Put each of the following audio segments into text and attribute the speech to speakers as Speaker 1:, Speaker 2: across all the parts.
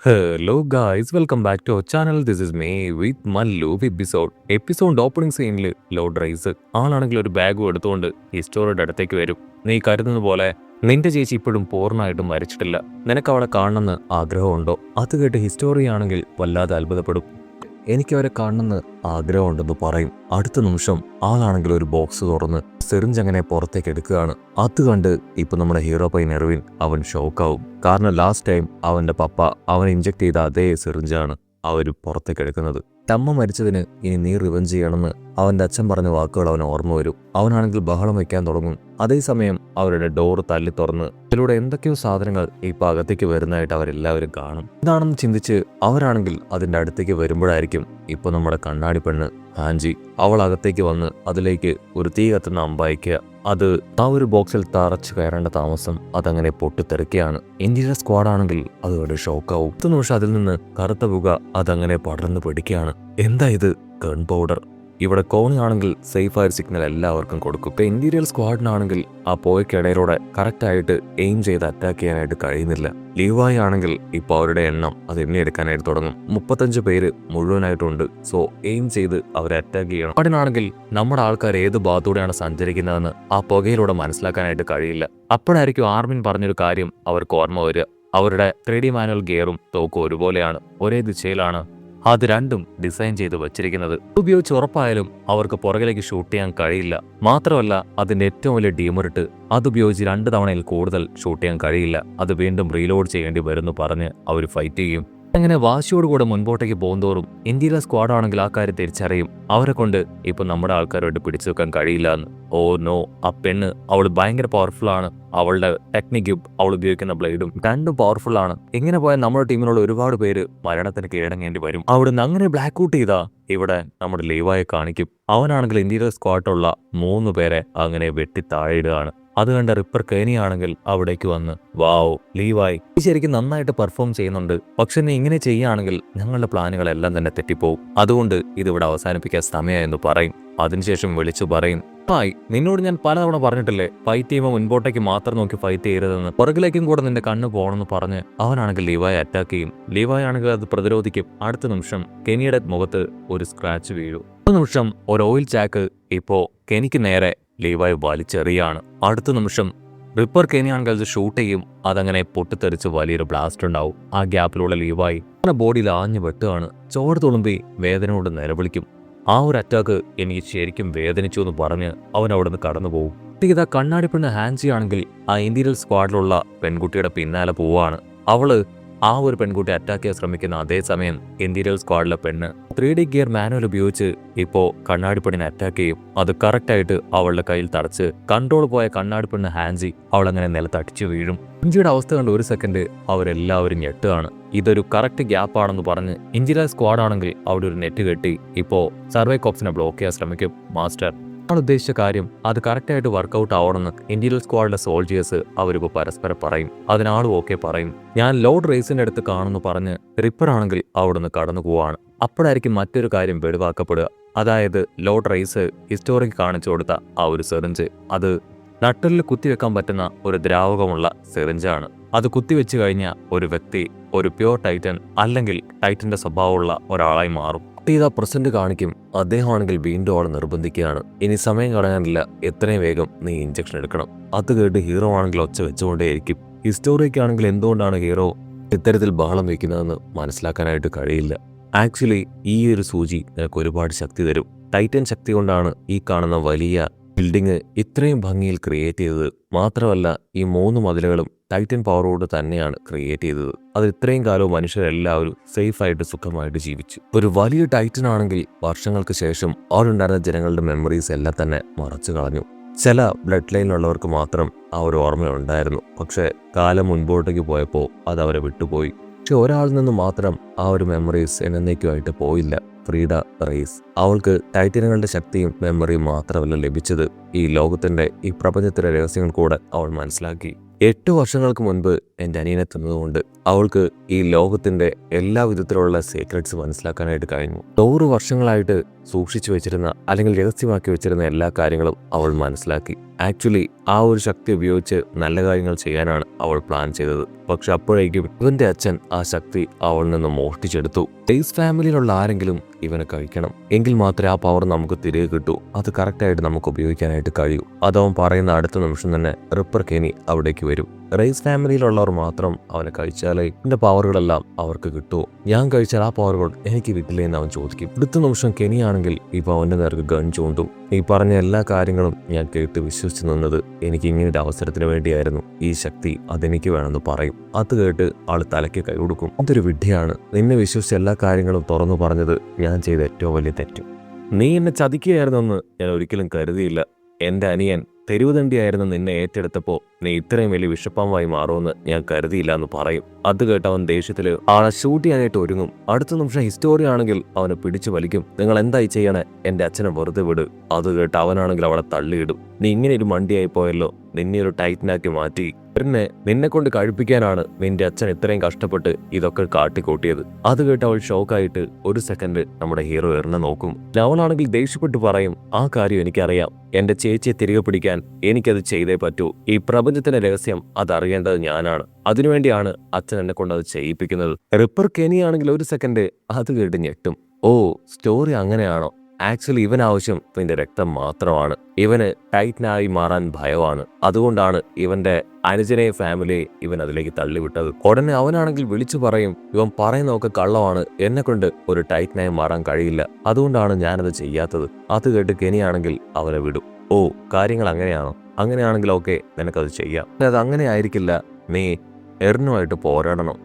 Speaker 1: Hello guys, welcome back to our channel. This is me with Mallu episode opening സീനിൽ load rice ആളാണെങ്കിൽ ഒരു ബാഗും എടുത്തുകൊണ്ട് ഹിസ്റ്റോറിയുടെ അടുത്തേക്ക് വരും. നീ കരുതുന്ന പോലെ നിന്റെ ചേച്ചി ഇപ്പോഴും പൂർണ്ണമായിട്ടും മരിച്ചിട്ടില്ല. നിനക്ക് അവളെ കാണണമെന്ന് ആഗ്രഹമുണ്ടോ? അത് കേട്ട് ഹിസ്റ്റോറി ആണെങ്കിൽ വല്ലാതെ അത്ഭുതപ്പെടും. എനിക്ക് അവരെ കാണണമെന്ന് ആഗ്രഹമുണ്ടെന്ന് പറയും. അടുത്ത നിമിഷം ആളാണെങ്കിൽ ഒരു ബോക്സ് തുറന്ന് സിറിഞ്ച് അങ്ങനെ പുറത്തേക്ക് എടുക്കുകയാണ്. അത് കണ്ട് ഇപ്പൊ നമ്മുടെ ഹീറോ പയ്യൻ എർവിൻ അവൻ ഷോക്കാവും. കാരണം ലാസ്റ്റ് ടൈം അവന്റെ പപ്പ അവൻ ഇഞ്ചക്ട് ചെയ്ത അതേ സിറിഞ്ചാണ് അവര് പുറത്തേക്ക് എടുക്കുന്നത്. തമ്മ മരിച്ചതിന് ഇനി നീ റിവെഞ്ച് ചെയ്യണമെന്ന് അവന്റെ അച്ഛൻ പറഞ്ഞ വാക്കുകൾ അവന് ഓർമ്മ വരും. അവനാണെങ്കിൽ ബഹളം വയ്ക്കാൻ തുടങ്ങും. അതേസമയം അവരുടെ ഡോറ് തല്ലി തുറന്ന് ഇതിലൂടെ എന്തൊക്കെയോ സാധനങ്ങൾ ഇപ്പൊ അകത്തേക്ക് വരുന്നതായിട്ട് അവരെല്ലാവരും കാണും. എന്താണെന്ന് ചിന്തിച്ച് അവരാണെങ്കിൽ അതിന്റെ അടുത്തേക്ക് വരുമ്പോഴായിരിക്കും ഇപ്പൊ നമ്മുടെ കണ്ണാടി പെണ്ണ് ഹാൻജി അവൾ അകത്തേക്ക് വന്ന് അതിലേക്ക് ഒരു തീ കത്തുന്ന അമ്പയക്കുക. അത് ആ ഒരു ബോക്സിൽ തറച്ചു കയറേണ്ട താമസം അതങ്ങനെ പൊട്ടിത്തെറിക്കുകയാണ്. ഇന്ത്യയുടെ സ്ക്വാഡാണെങ്കിൽ അതുകൊണ്ട് ഷോക്കാവും. 10 നിമിഷം അതിൽ നിന്ന് കറുത്ത പുക അതങ്ങനെ പടർന്നു പിടിക്കുകയാണ്. എന്താ ഇത്? Gun powder. ഇവിടെ കോണി ആണെങ്കിൽ സേഫ് ആയ സിഗ്നൽ എല്ലാവർക്കും കൊടുക്കും. ഇപ്പൊ ഇന്റീരിയൽ സ്ക്വാഡിനാണെങ്കിൽ ആ പോയക്കിടയിലൂടെ കറക്റ്റായിട്ട് എയിം ചെയ്ത് അറ്റാക്ക് ചെയ്യാനായിട്ട് കഴിയുന്നില്ല. ലീവായി ആണെങ്കിൽ ഇപ്പൊ അവരുടെ എണ്ണം അത് എണ്ണിയെടുക്കാനായിട്ട് തുടങ്ങും. 35 പേര് മുഴുവനായിട്ടുണ്ട്. സോ എയിം ചെയ്ത് അവരെ അറ്റാക്ക് ചെയ്യണം. അതിനാണെങ്കിൽ നമ്മുടെ ആൾക്കാർ ഏത് ഭാഗത്തൂടെയാണ് സഞ്ചരിക്കുന്നതെന്ന് ആ പുകയിലൂടെ മനസ്സിലാക്കാനായിട്ട് കഴിയില്ല. അപ്പോഴായിരിക്കും ആർമിൻ പറഞ്ഞൊരു കാര്യം അവർക്ക് ഓർമ്മ വരിക. അവരുടെ 3D മാനുവൽ ഗിയറും തോക്കും ഒരുപോലെയാണ്, ഒരേ ദിശയിലാണ് അത് രണ്ടും ഡിസൈൻ ചെയ്ത് വെച്ചിരിക്കുന്നത്. ഉപയോഗിച്ച് ഉറപ്പായാലും അവർക്ക് പുറകിലേക്ക് ഷൂട്ട് ചെയ്യാൻ കഴിയില്ല. മാത്രമല്ല അതിന്റെ ഏറ്റവും വലിയ ഡീമറിട്ട് അതുപയോഗിച്ച് 2 തവണയിൽ കൂടുതൽ ഷൂട്ട് ചെയ്യാൻ കഴിയില്ല. അത് വീണ്ടും റീലോഡ് ചെയ്യേണ്ടി വരുന്നു പറഞ്ഞ് അവർ ഫൈറ്റ് ചെയ്യും. അങ്ങനെ വാശിയോടുകൂടെ മുൻപോട്ടേക്ക് പോകുന്തോറും ഇന്ത്യയിലെ സ്ക്വാഡ് ആണെങ്കിൽ ആ കാര്യം തിരിച്ചറിയും. അവരെ കൊണ്ട് ഇപ്പൊ നമ്മുടെ ആൾക്കാരോട്ട് പിടിച്ചു വെക്കാൻ കഴിയില്ല എന്ന്. ഓ നോ, ആ പെണ്ണ് അവൾ ഭയങ്കര പവർഫുൾ ആണ്. അവളുടെ ടെക്നിക്കും അവൾ ഉപയോഗിക്കുന്ന ബ്ലേഡും രണ്ടും പവർഫുൾ ആണ്. ഇങ്ങനെ പോയാൽ നമ്മുടെ ടീമിലുള്ള ഒരുപാട് പേര് മരണത്തിന് കീഴടങ്ങേണ്ടി വരും. അവിടുന്ന് അങ്ങനെ ബ്ലാക്ക് ഔട്ട് ചെയ്താ ഇവിടെ നമ്മുടെ ലീവായെ കാണിക്കും. അവനാണെങ്കിൽ ഇന്ത്യയിലെ സ്ക്വാഡുള്ള 3 പേരെ അങ്ങനെ വെട്ടി താഴെയിടുകയാണ്. അത് കണ്ട റിപ്പർ കേനിയാണെങ്കിൽ അവിടേക്ക് വന്ന് വാവ് ലീവായി ശരിക്കും നന്നായിട്ട് പെർഫോം ചെയ്യുന്നുണ്ട്. പക്ഷെ നീ ഇങ്ങനെ ചെയ്യുകയാണെങ്കിൽ ഞങ്ങളുടെ പ്ലാനുകളെല്ലാം തന്നെ തെറ്റിപ്പോവും. അതുകൊണ്ട് ഇതിവിടെ അവസാനിപ്പിക്കാൻ സമയമെന്ന് പറയും. അതിനുശേഷം വിളിച്ചു പറയും, നിന്നോട് ഞാൻ പലതവണ പറഞ്ഞിട്ടില്ലേ ഫൈറ്റ് ചെയ്യുമ്പോൾ മുൻപോട്ടേക്ക് മാത്രം നോക്കി ഫൈറ്റ് ചെയ്യരുതെന്ന്. പുറകിലേക്കും കൂടെ നിന്റെ കണ്ണ് പോകണമെന്ന് പറഞ്ഞ് അവനാണെങ്കിൽ ലീവായി അറ്റാക്ക് ചെയ്യും. ലീവായി ആണെങ്കിൽ അത് പ്രതിരോധിക്കും. അടുത്ത നിമിഷം കെനിയുടെ മുഖത്ത് ഒരു സ്ക്രാച്ച് വീഴും. അടുത്ത നിമിഷം ഒരു ഓയിൽ ചാക്ക് ഇപ്പോ കെനിക്ക് നേരെ ലീവായി വലിച്ചെറിയാണ്. അടുത്ത നിമിഷം റിപ്പർ കെനിയാണെങ്കിൽ അത് ഷൂട്ട് ചെയ്യും. അതങ്ങനെ പൊട്ടിത്തെറിച്ച് വലിയൊരു ബ്ലാസ്റ്റ് ഉണ്ടാവും. ആ ഗ്യാപ്പിലുള്ള ലീവായി അവന്റെ ബോഡിയിൽ ആഞ്ഞു വെട്ടുകയാണ്. ചോര തുളുമ്പി വേദനയോട് നിലവിളിക്കും. ആ ഒരു അറ്റാക്ക് എനിക്ക് ശരിക്കും വേദനിച്ചു എന്ന് പറഞ്ഞ് അവൻ അവിടെ നിന്ന് കടന്നു പോകും. ഇതാ കണ്ണാടി പെണ്ണ് ഹാൻജി ആണെങ്കിൽ ആ ഇന്ത്യയിൽ സ്ക്വാഡിലുള്ള പെൺകുട്ടിയുടെ പിന്നാലെ പോവാണ്. അവള് ആ ഒരു പെൺകുട്ടി അറ്റാക്ക് ചെയ്യാൻ ശ്രമിക്കുന്ന അതേസമയം ഇന്ത്യയിൽ സ്ക്വാഡിലെ പെണ്ണ് 3D ഗിയർ മാനുവൽ ഉപയോഗിച്ച് ഇപ്പോ കണ്ണാടി പെണ്ണിനെ അറ്റാക്ക് ചെയ്യും. അത് കറക്റ്റായിട്ട് അവളുടെ കയ്യിൽ തടച്ച് കൺട്രോൾ പോയ കണ്ണാടി പെണ്ണ് ഹാൻജി അവളങ്ങനെ നിലത്തടിച്ചു വീഴും. ഹാൻജിയുടെ അവസ്ഥ കണ്ട് ഒരു സെക്കൻഡ് അവരെല്ലാവരും ഞെട്ടുകയാണ്. ഇതൊരു കറക്റ്റ് ഗ്യാപ്പ് ആണെന്ന് പറഞ്ഞ് ഇന്ത്യയിലെ സ്ക്വാഡ് ആണെങ്കിൽ അവിടെ ഒരു നെറ്റ് കെട്ടി ഇപ്പോ സർവേ കോപ്സിനെ ബ്ലോക്ക് ചെയ്യാൻ ശ്രമിക്കും. മാസ്റ്റർ ഉദ്ദേശിച്ച കാര്യം അത് കറക്റ്റായിട്ട് വർക്കൗട്ട് ആവണമെന്ന് ഇന്ത്യയിൽ സ്ക്വാഡിലെ സോൾജിയേഴ്സ് അവരിപ്പോ പരസ്പരം പറയും. അതിനാളും ഓക്കെ പറയും. ഞാൻ ലോഡ് റേസിന്റെ അടുത്ത് കാണുന്നു പറഞ്ഞ് റിപ്പർ ആണെങ്കിൽ അവിടുന്ന് കടന്നു പോവാണ്. അപ്പോഴായിരിക്കും മറ്റൊരു കാര്യം വെളിവാക്കപ്പെടുക. അതായത് ലോഡ് റേസ് ഹിസ്റ്റോറിക്ക് കാണിച്ചു കൊടുത്ത ആ ഒരു സിറിഞ്ച് അത് നട്ടലിൽ കുത്തിവെക്കാൻ പറ്റുന്ന ഒരു ദ്രാവകമുള്ള സിറിഞ്ചാണ്. അത് കുത്തിവെച്ച് കഴിഞ്ഞാൽ ഒരു വ്യക്തി ഒരു പ്യോർ ടൈറ്റൻ അല്ലെങ്കിൽ ടൈറ്റന്റെ സ്വഭാവമുള്ള ഒരാളായി മാറും. ഇതാ പ്രസന്റ് കാണിക്കും. അദ്ദേഹമാണെങ്കിൽ വീണ്ടും അവളെ നിർബന്ധിക്കുകയാണ്. ഇനി സമയം കളയാനില്ല, എത്രയും വേഗം നീ ഇഞ്ചക്ഷൻ എടുക്കണം. അത് കേട്ട് ഹീറോ ആണെങ്കിൽ ഒച്ച വെച്ചുകൊണ്ടേയിരിക്കും. ഹിസ്റ്റോറിക്കാണെങ്കിൽ എന്തുകൊണ്ടാണ് ഹീറോ ഇത്തരത്തിൽ ബഹളം വയ്ക്കുന്നതെന്ന് മനസ്സിലാക്കാനായിട്ട് കഴിയില്ല. ആക്ച്വലി ഈ ഒരു സൂചി നിനക്ക് ഒരുപാട് ശക്തി തരും. ടൈറ്റൻ ശക്തി കൊണ്ടാണ് ഈ കാണുന്ന വലിയ ബിൽഡിംഗ് ഇത്രയും ഭംഗിയിൽ ക്രിയേറ്റ് ചെയ്തത്. മാത്രമല്ല ഈ 3 മതിലുകളും ടൈറ്റൻ പവറോട് തന്നെയാണ് ക്രിയേറ്റ് ചെയ്തത്. അത് ഇത്രയും കാലവും മനുഷ്യരെല്ലാവരും സേഫായിട്ട് സുഖമായിട്ട് ജീവിച്ചു. ഒരു വലിയ ടൈറ്റൻ ആണെങ്കിൽ വർഷങ്ങൾക്ക് ശേഷം അവരുണ്ടായിരുന്ന ജനങ്ങളുടെ മെമ്മറീസ് എല്ലാം തന്നെ മറച്ചു കളഞ്ഞു. ചില ബ്ലഡ് ലൈനിലുള്ളവർക്ക് മാത്രം ആ ഒരു ഓർമ്മയുണ്ടായിരുന്നു. പക്ഷെ കാലം മുൻപോട്ടേക്ക് പോയപ്പോൾ അത് അവരെ വിട്ടുപോയി. പക്ഷെ ഒരാളിൽ നിന്ന് മാത്രം ആ ഒരു മെമ്മറീസ് എന്നേക്കുമായിട്ട് പോയില്ല. Frieda Reiss. അവൾക്ക് ടൈറ്റനുകളുടെ ശക്തിയും മെമ്മറിയും മാത്രമല്ല ലഭിച്ചത്, ഈ ലോകത്തിന്റെ ഈ പ്രപഞ്ചത്തിന്റെ രഹസ്യങ്ങൾ കൂടെ അവൾ മനസ്സിലാക്കി. 8 വർഷങ്ങൾക്ക് മുൻപ് എൻ്റെ അനിയനെ തിന്നതുകൊണ്ട് അവൾക്ക് ഈ ലോകത്തിന്റെ എല്ലാ വിധത്തിലുള്ള സീക്രട്സ് മനസ്സിലാക്കാനായിട്ട് കഴിഞ്ഞു. 100 വർഷങ്ങളായിട്ട് സൂക്ഷിച്ചു വെച്ചിരുന്ന അല്ലെങ്കിൽ രഹസ്യമാക്കി വെച്ചിരുന്ന എല്ലാ കാര്യങ്ങളും അവൾ മനസ്സിലാക്കി. ആക്ച്വലി ആ ഒരു ശക്തി ഉപയോഗിച്ച് നല്ല കാര്യങ്ങൾ ചെയ്യാനാണ് അവൾ പ്ലാൻ ചെയ്തത്. പക്ഷെ അപ്പോഴേക്കും ഇവന്റെ അച്ഛൻ ആ ശക്തി അവളിൽ നിന്ന് മോഷ്ടിച്ചെടുത്തു. റെയ്സ് ഫാമിലിയിലുള്ള ആരെങ്കിലും ഇവനെ കഴിക്കണം, എങ്കിൽ മാത്രമേ ആ പവർ നമുക്ക് തിരികെ കിട്ടൂ, അത് കറക്റ്റായിട്ട് നമുക്ക് ഉപയോഗിക്കാനായിട്ട് കഴിയൂ. അതവൻ പറയുന്ന അടുത്ത നിമിഷം തന്നെ റിപ്പർ കെനി അവിടേക്ക് വരും. റെയ്സ് ഫാമിലിയിലുള്ളവർ മാത്രം അവനെ കഴിച്ചാലേ എന്റെ പവറുകളെല്ലാം അവർക്ക് കിട്ടുമോ, ഞാൻ കഴിച്ചാൽ ആ പവറുകൾ എനിക്ക് കിട്ടില്ലേ എന്ന് അവൻ ചോദിക്കും. അടുത്ത നിമിഷം കെനിയാണെങ്കിൽ ഇപ്പൊ അവന്റെ നേർക്ക് ഗൺ ചൂണ്ടും. ഈ പറഞ്ഞ എല്ലാ കാര്യങ്ങളും ഞാൻ കേട്ട് വിശ്വസിച്ചു നിന്നത് എനിക്ക് ഇങ്ങനൊരു അവസരത്തിന് വേണ്ടിയായിരുന്നു. ഈ ശക്തി അതെനിക്ക് വേണമെന്ന് പറയും. അത് കേട്ട് ആള് തലയ്ക്ക് കൈ കൊടുക്കും. അതൊരു വിഡ്ഢിയാണ്, നിന്നെ വിശ്വസിച്ച് എല്ലാ കാര്യങ്ങളും തുറന്നു പറഞ്ഞത് ഞാൻ ചെയ്ത ഏറ്റവും വലിയ തെറ്റ്. നീ എന്നെ ചതിക്കുകയായിരുന്നെന്ന് ഞാൻ ഒരിക്കലും കരുതിയില്ല. എന്റെ അനിയൻ തെരുവുതണ്ടിയായിരുന്നു നിന്നെ ഏറ്റെടുത്തപ്പോൾ നീ ഇത്രയും വലിയ വിഷപ്പാമ്പായി മാറുമെന്ന് ഞാൻ കരുതിയില്ല എന്ന് പറയും. അത് കേട്ട് അവൻ ദേഷ്യത്തില് ആളെ ഷൂട്ട് ചെയ്യാനായിട്ട് ഒരുങ്ങും. അടുത്ത നിമിഷം ഹിസ്റ്റോറി ആണെങ്കിൽ അവനെ പിടിച്ചു വലിക്കും. നിങ്ങൾ എന്തായി ചെയ്യണേ, എന്റെ അച്ഛനെ വെറുതെ വിട്. അത് കേട്ട് അവനാണെങ്കിൽ അവളെ തള്ളിയിടും. നീ ഇങ്ങനെ ഒരു മണ്ടിയായി പോയല്ലോ, നിന്നെ ഒരു ടൈറ്റനാക്കി മാറ്റി. പിന്നെ നിന്നെ കൊണ്ട് കഴിപ്പിക്കാനാണ് നിന്റെ അച്ഛൻ ഇത്രയും കഷ്ടപ്പെട്ട് ഇതൊക്കെ കാട്ടിക്കൂട്ടിയത്. അത് കേട്ട് അവൾ ഷോക്കായിട്ട് ഒരു സെക്കൻഡ് നമ്മുടെ ഹീറോ എറിനെ നോക്കും. അവളാണെങ്കിൽ ദേഷ്യപ്പെട്ട് പറയും, ആ കാര്യം എനിക്കറിയാം, എന്റെ ചേച്ചിയെ തിരികെ പിടിക്കാൻ എനിക്കത് ചെയ്തേ പറ്റൂ. ഈ പ്രപഞ്ചത്തിന്റെ രഹസ്യം അതറിയേണ്ടത് ഞാനാണ്. അതിനുവേണ്ടിയാണ് അച്ഛൻ എന്നെ കൊണ്ട് അത് ചെയ്യിപ്പിക്കുന്നത്. റിപ്പർ കെനിയാണെങ്കിൽ ഒരു സെക്കൻഡ് അത് കേട്ട് ഞെട്ടും. ഓ, സ്റ്റോറി അങ്ങനെയാണോ? ആക്ച്വലി ഇവൻ ആവശ്യം ഇവന്റെ രക്തം മാത്രമാണ്. ഇവന് ടൈറ്റനായി മാറാൻ ഭയമാണ്. അതുകൊണ്ടാണ് ഇവന്റെ അനുജനെ ഫാമിലിയെ ഇവൻ അതിലേക്ക് തള്ളിവിട്ടത്. ഉടനെ അവനാണെങ്കിൽ വിളിച്ചു പറയും, ഇവൻ പറയുന്നതൊക്കെ കള്ളമാണ്, എന്നെ കൊണ്ട് ഒരു ടൈറ്റനായി മാറാൻ കഴിയില്ല, അതുകൊണ്ടാണ് ഞാനത് ചെയ്യാത്തത്. അത് കേട്ട് കെനിയാണെങ്കിൽ അവനെ വിടും. ഓ, കാര്യങ്ങൾ അങ്ങനെയാണോ? അങ്ങനെയാണെങ്കിൽ ഓക്കെ, നിനക്കത് ചെയ്യാം. അത് അങ്ങനെ ആയിരിക്കില്ല, നീ എറിനുമായിട്ട് പോരാടണം.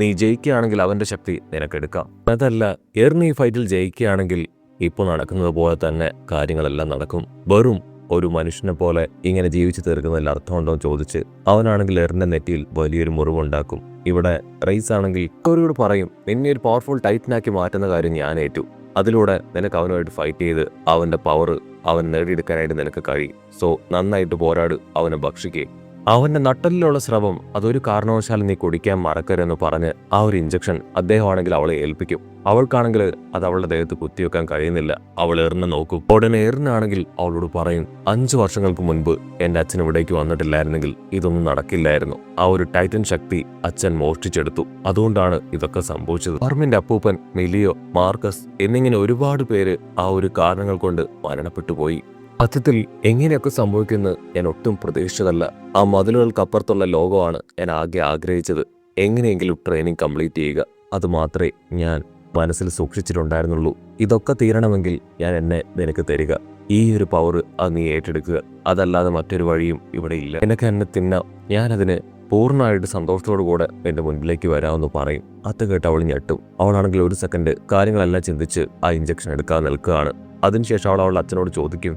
Speaker 1: നീ ജയിക്കുകയാണെങ്കിൽ അവന്റെ ശക്തി നിനക്കെടുക്കാം. അതല്ല, എറിന് ഈ ഫൈറ്റിൽ ജയിക്കുകയാണെങ്കിൽ ഇപ്പോൾ നടക്കുന്നത് പോലെ തന്നെ കാര്യങ്ങളെല്ലാം നടക്കും. വെറും ഒരു മനുഷ്യനെ പോലെ ഇങ്ങനെ ജീവിച്ചു തീർക്കുന്നതിൽ അർത്ഥമുണ്ടോ എന്ന് ചോദിച്ച് അവനാണെങ്കിൽ എറിന്റെ നെറ്റിയിൽ വലിയൊരു മുറിവുണ്ടാക്കും. ഇവിടെ റെയ്സ് ആണെങ്കിൽ അവരോട് പറയും, നിന്നെ ഒരു പവർഫുൾ ടൈറ്റനാക്കി മാറ്റുന്ന കാര്യം ഞാൻ ഏറ്റു. അതിലൂടെ നിനക്ക് അവനുമായിട്ട് ഫൈറ്റ് ചെയ്ത് അവന്റെ പവർ അവൻ നേടിയെടുക്കാനായിട്ട് നിനക്ക് കഴിയും. സോ നന്നായിട്ട് പോരാട്, അവനെ ഭക്ഷിക്കേ. അവന്റെ നട്ടലിലുള്ള സ്രവം അതൊരു കാരണവശാലും നീ കുടിക്കാൻ മറക്കരുതെന്ന് പറഞ്ഞ് ആ ഒരു ഇഞ്ചക്ഷൻ അദ്ദേഹമാണെങ്കിൽ അവളെ ഏൽപ്പിക്കും. അവൾക്കാണെങ്കിൽ അത് അവളുടെ ദേഹത്ത് കുത്തിവെക്കാൻ കഴിയുന്നില്ല. അവൾ എറിനെ നോക്കും. ഉടനെ എറിനാണെങ്കിൽ അവളോട് പറയും, 5 വർഷങ്ങൾക്ക് മുൻപ് എന്റെ അച്ഛൻ ഇവിടേക്ക് വന്നിട്ടില്ലായിരുന്നെങ്കിൽ ഇതൊന്നും നടക്കില്ലായിരുന്നു. ആ ഒരു ടൈറ്റൻ ശക്തി അച്ഛൻ മോഷ്ടിച്ചെടുത്തു. അതുകൊണ്ടാണ് ഇതൊക്കെ സംഭവിച്ചത്. ഫർമിന്റെ അപ്പൂപ്പൻ, മിലിയോ, മാർക്കസ് എന്നിങ്ങനെ ഒരുപാട് പേര് ആ ഒരു കാരണങ്ങൾ കൊണ്ട് മരണപ്പെട്ടു പോയി. സത്യത്തിൽ എങ്ങനെയൊക്കെ സംഭവിക്കുന്നത് ഞാൻ ഒട്ടും പ്രതീക്ഷിച്ചതല്ല. ആ മതിലുകൾക്കപ്പുറത്തുള്ള ലോകമാണ് ഞാൻ ആകെ ആഗ്രഹിച്ചത്. എങ്ങനെയെങ്കിലും ട്രെയിനിങ് കംപ്ലീറ്റ് ചെയ്യുക, അത് മാത്രമേ ഞാൻ മനസ്സിൽ സൂക്ഷിച്ചിട്ടുണ്ടായിരുന്നുള്ളൂ. ഇതൊക്കെ തീരണമെങ്കിൽ ഞാൻ എന്നെ നിനക്ക് തരിക. ഈ ഒരു പവർ അത് നീ ഏറ്റെടുക്കുക, അതല്ലാതെ മറ്റൊരു വഴിയും ഇവിടെ ഇല്ല. നിനക്ക് എന്നെ തിന്നാം, ഞാനതിന് പൂർണ്ണമായിട്ട് സന്തോഷത്തോടു കൂടെ എന്റെ മുൻപിലേക്ക് വരാമെന്ന് പറയും. അത് കേട്ട് അവൾ ഞെട്ടും. അവളാണെങ്കിൽ ഒരു സെക്കൻഡ് കാര്യങ്ങളെല്ലാം ചിന്തിച്ച് ആ ഇഞ്ചക്ഷൻ എടുക്കാൻ നിൽക്കുകയാണ്. അതിനുശേഷം അവളുടെ അച്ഛനോട് ചോദിക്കും,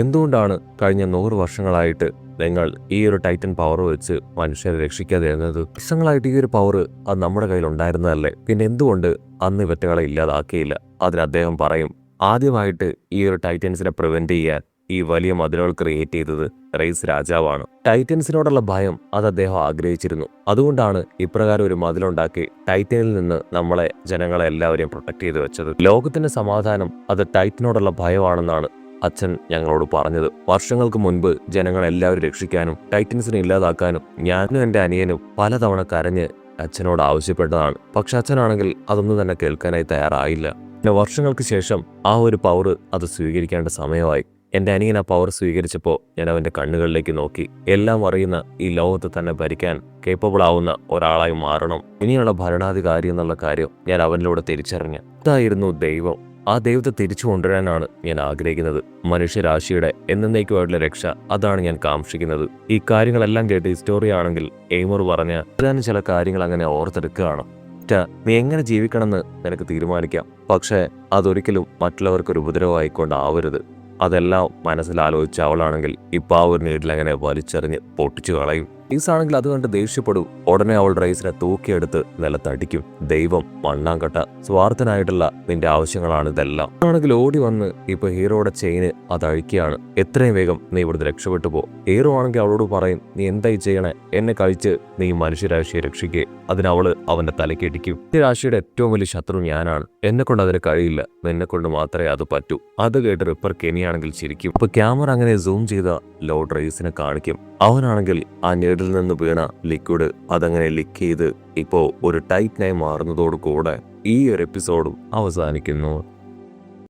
Speaker 1: എന്തുകൊണ്ടാണ് കഴിഞ്ഞ 100 വർഷങ്ങളായിട്ട് നിങ്ങൾ ഈ ഒരു ടൈറ്റൻ പവർ വെച്ച് മനുഷ്യരെ രക്ഷിക്കാതെ ഇരുന്നത്? വർഷങ്ങളായിട്ട് ഈ ഒരു പവർ അത് നമ്മുടെ കയ്യിൽ ഉണ്ടായിരുന്നതല്ലേ, പിന്നെ എന്തുകൊണ്ട് അന്ന് ഇവറ്റകളെ ഇല്ലാതാക്കിയില്ല? അതിന് അദ്ദേഹം പറയും, ആദ്യമായിട്ട് ഈ ഒരു ടൈറ്റൻസിനെ പ്രിവെന്റ് ചെയ്യാൻ ഈ വലിയ മതിലുകൾ ക്രിയേറ്റ് ചെയ്തത് റെയ്സ് രാജാവാണ്. ടൈറ്റൻസിനോടുള്ള ഭയം അത് അദ്ദേഹം ആഗ്രഹിച്ചിരുന്നു. അതുകൊണ്ടാണ് ഇപ്രകാരം ഒരു മതിലുണ്ടാക്കി ടൈറ്റനിൽ നിന്ന് ജനങ്ങളെ എല്ലാവരെയും പ്രൊട്ടക്ട് ചെയ്ത് വെച്ചത്. ലോകത്തിന്റെ സമാധാനം അത് ടൈറ്റനോടുള്ള ഭയമാണെന്നാണ് അച്ഛൻ ഞങ്ങളോട് പറഞ്ഞത്. വർഷങ്ങൾക്ക് മുൻപ് ജനങ്ങളെല്ലാവരും രക്ഷിക്കാനും ടൈറ്റൻസിനെ ഇല്ലാതാക്കാനും ഞാനും എൻ്റെ അനിയനും പലതവണ കരഞ്ഞ് അച്ഛനോട് ആവശ്യപ്പെട്ടതാണ്. പക്ഷെ അച്ഛനാണെങ്കിൽ അതൊന്നും തന്നെ കേൾക്കാനായി തയ്യാറായില്ല. പിന്നെ വർഷങ്ങൾക്ക് ശേഷം ആ ഒരു പവർ അത് സ്വീകരിക്കേണ്ട സമയമായി. എൻ്റെ അനിയൻ ആ പവർ സ്വീകരിച്ചപ്പോൾ ഞാൻ അവൻ്റെ കണ്ണുകളിലേക്ക് നോക്കി. എല്ലാം അറിയുന്ന ഈ ലോകത്ത് തന്നെ ഭരിക്കാൻ കേപ്പബിൾ ആവുന്ന ഒരാളായി മാറണം, ഇനിയുള്ള ഭരണാധികാരി എന്നുള്ള കാര്യം ഞാൻ അവനിലൂടെ തിരിച്ചറിഞ്ഞു. ഇതായിരുന്നു ദൈവം. ആ ദൈവത്തെ തിരിച്ചു കൊണ്ടുവരാനാണ് ഞാൻ ആഗ്രഹിക്കുന്നത്. മനുഷ്യരാശിയുടെ എന്നേക്കുമായിട്ടുള്ള രക്ഷ, അതാണ് ഞാൻ കാക്ഷിക്കുന്നത്. ഈ കാര്യങ്ങളെല്ലാം കേട്ട് ഹിസ്റ്റോറി ആണെങ്കിൽ എയ്മർ പറഞ്ഞ ഏതാനും ചില കാര്യങ്ങൾ അങ്ങനെ ഓർത്തെടുക്കുകയാണ്. നീ എങ്ങനെ ജീവിക്കണമെന്ന് നിനക്ക് തീരുമാനിക്കാം, പക്ഷേ അതൊരിക്കലും മറ്റുള്ളവർക്കൊരു ഉപദ്രവമായിക്കൊണ്ടാവരുത്. അതെല്ലാം മനസ്സിലാലോചിച്ച അവളാണെങ്കിൽ ഇപ്പം ആ ഒരു നീട്ടിലങ്ങനെ വലിച്ചെറിഞ്ഞ് പൊട്ടിച്ചു കളയും. റൈസ് ആണെങ്കിൽ അത് കണ്ട് ദേഷ്യപ്പെടും. ഉടനെ അവൾ റൈസിനെ തൂക്കിയെടുത്ത് നിലത്തടിക്കും. ദൈവം, മണ്ണാങ്കട്ട, സ്വാർത്ഥനായിട്ടുള്ള നിന്റെ ആവശ്യങ്ങളാണ് ഇതെല്ലാം. ആണെങ്കിൽ ഓടി വന്ന് ഇപ്പൊ ഹീറോയുടെ ചെയിന് അത് അഴിക്കുകയാണ്. എത്രയും വേഗം നീ ഇവിടുന്ന് രക്ഷപ്പെട്ടു പോ. ഹീറോ ആണെങ്കിൽ അവളോട് പറയും, നീ എന്തായി ചെയ്യണേ? എന്നെ കഴിച്ച് നീ മനുഷ്യരാശിയെ രക്ഷിക്കേ. അതിനവള് അവന്റെ തലക്കിടിക്കും. രാശിയുടെ ഏറ്റവും വലിയ ശത്രു ഞാനാണ്, എന്നെ കൊണ്ട് അതിന് കഴിയില്ല, നിന്നെ കൊണ്ട് മാത്രമേ അത് പറ്റൂ. അത് കേട്ട് റിപ്പർ കെനിയാണെങ്കിൽ ചിരിക്കും. അപ്പൊ ക്യാമറ അങ്ങനെ സൂം ചെയ്ത ലോർഡ് റൈസിനെ കാണിക്കും. അവനാണെങ്കിൽ ആ ഞെടിൽ നിന്ന് വീണ ലിക്വിഡ് അതങ്ങനെ ലിക്ക് ചെയ്ത് ഇപ്പോ ഒരു ടൈറ്റനായി മാറുന്നതോടുകൂടെ ഈ ഒരു എപ്പിസോഡും അവസാനിക്കുന്നു.